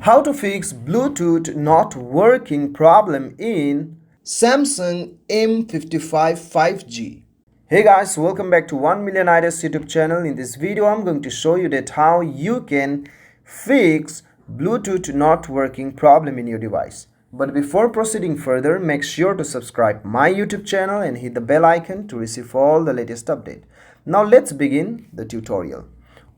How to fix Bluetooth not working problem in Samsung M55 5G. Hey guys, welcome back to 1 Million Ideas YouTube channel. In this video, I'm going to show you that how you can fix Bluetooth not working problem in your device. But before proceeding further, make sure to subscribe my YouTube channel and hit the bell icon to receive all the latest update. Now let's begin the tutorial.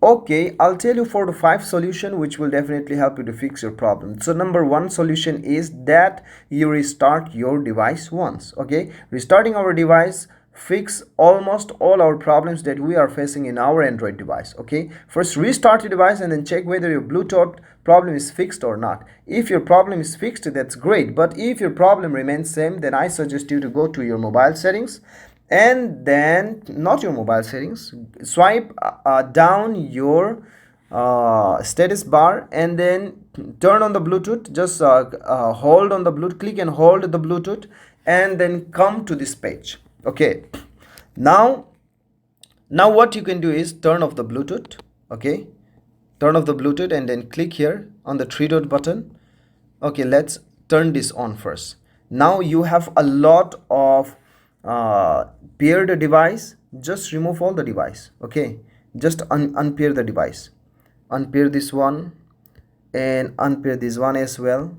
Okay, I'll tell you 4 to 5 solution which will definitely help you to fix your problem. So number one solution is that you restart your device once. Okay, restarting our device fix almost all our problems that we are facing in our Android device. Okay, first restart your device and then check whether your Bluetooth problem is fixed or not. If your problem is fixed, that's great, but if your problem remains same, then I suggest you to go to your mobile settings and then not your mobile settings, swipe down your status bar and then turn on the Bluetooth. Just hold on the Bluetooth, click and hold the Bluetooth and then come to this page. Okay, now what you can do is turn off the Bluetooth. Okay, turn off the Bluetooth and then click here on the three dot button. Okay, let's turn this on first. Now you have a lot of pair the device. Just remove all the device. Okay, just unpair the device, unpair this one and unpair this one as well.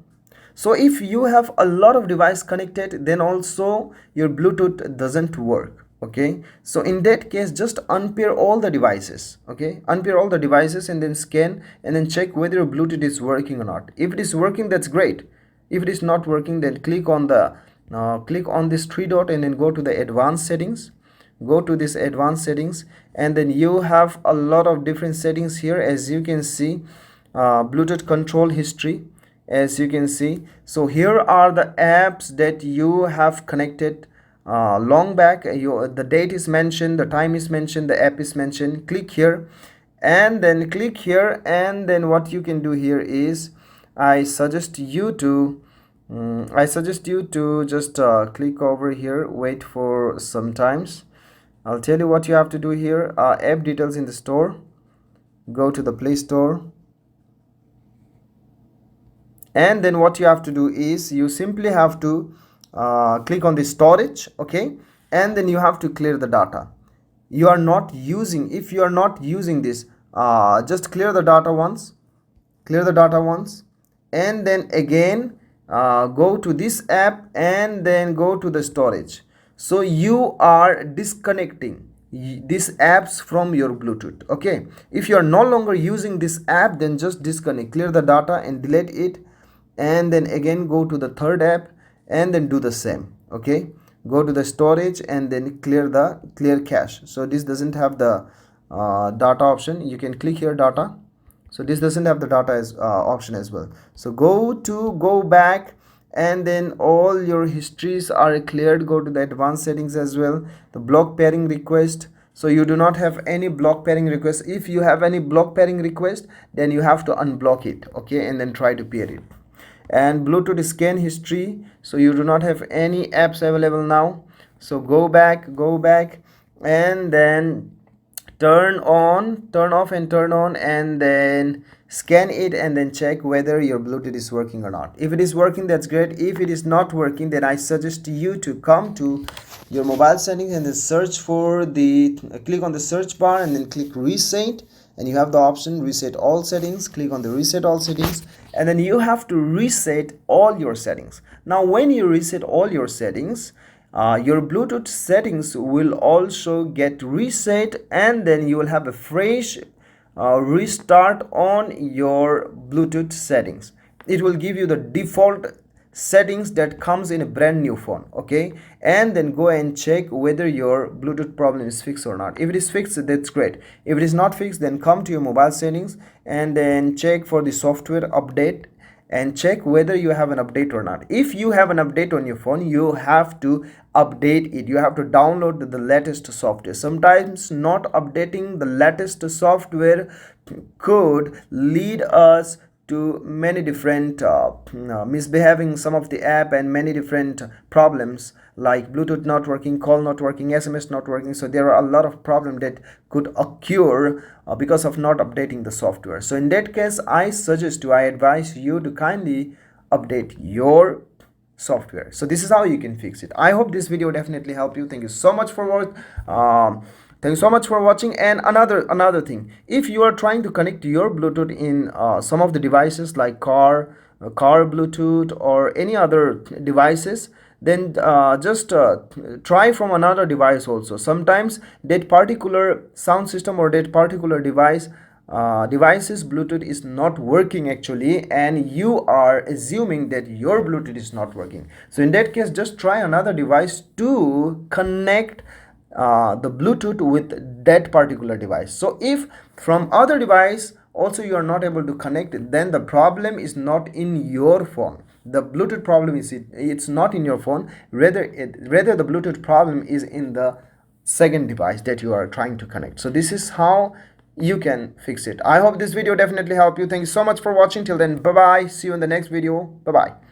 So if you have a lot of device connected, then also your Bluetooth doesn't work. Okay, so in that case, just unpair all the devices. Okay, unpair all the devices and then scan and then check whether your Bluetooth is working or not. If it is working, that's great. If it is not working, then click on this three dot and then go to the advanced settings. Go to this advanced settings and then you have a lot of different settings here. As you can see, Bluetooth control history, as you can see. So here are the apps that you have connected long back. The date is mentioned, the time is mentioned, the app is mentioned. Click here and then click here, and then what you can do here is I suggest you to just click over here, wait for some times. I'll tell you what you have to do here. App details in the store, go to the Play Store, and then what you have to do is you simply have to click on the storage. Okay, and then you have to clear the data you are not using. If you are not using this, just clear the data once, and then again go to this app and then go to the storage. So you are disconnecting these apps from your Bluetooth. Okay, if you are no longer using this app, then just disconnect, clear the data and delete it, and then again go to the third app and then do the same. Okay, go to the storage and then clear cache. So this doesn't have the data option. You can click here data. So this doesn't have the data as option as well. So go back and then all your histories are cleared. Go to the advanced settings as well, the block pairing request. So you do not have any block pairing request. If you have any block pairing request, then you have to unblock it. Okay, and then try to pair it. And Bluetooth scan history, so you do not have any apps available now. So go back and then turn off and turn on, and then scan it and then check whether your Bluetooth is working or not. If it is working, that's great. If it is not working, then I suggest you to come to your mobile settings and then search for the click on the search bar and then click reset, and you have the option reset all settings. Click on the reset all settings and then you have to reset all your settings. Now when you reset all your settings, your Bluetooth settings will also get reset, and then you will have a fresh restart on your Bluetooth settings. It will give you the default settings that comes in a brand new phone. Okay, and then go and check whether your Bluetooth problem is fixed or not. If it is fixed, that's great. If it is not fixed, then come to your mobile settings and then check for the software update and check whether you have an update or not. If you have an update on your phone, you have to update it. You have to download the latest software. Sometimes not updating the latest software could lead us to many different misbehaving some of the app and many different problems like Bluetooth not working, call not working, SMS not working. So there are a lot of problems that could occur because of not updating the software. So in that case, I advise you to kindly update your software. So this is how you can fix it. I hope this video definitely helped you. Thank you so much for watching. And another thing, if you are trying to connect your Bluetooth in some of the devices like car Bluetooth or any other devices, then just try from another device also. Sometimes that particular sound system or that particular device's Bluetooth is not working actually, and you are assuming that your Bluetooth is not working. So in that case, just try another device to connect the Bluetooth with that particular device. So if from other device also you are not able to connect, then the problem is not in your phone. The Bluetooth problem is it's not in your phone. Rather the Bluetooth problem is in the second device that you are trying to connect. So this is how you can fix it. I hope this video definitely helped you. Thank you so much for watching. Till then, bye bye. See you in the next video. Bye bye.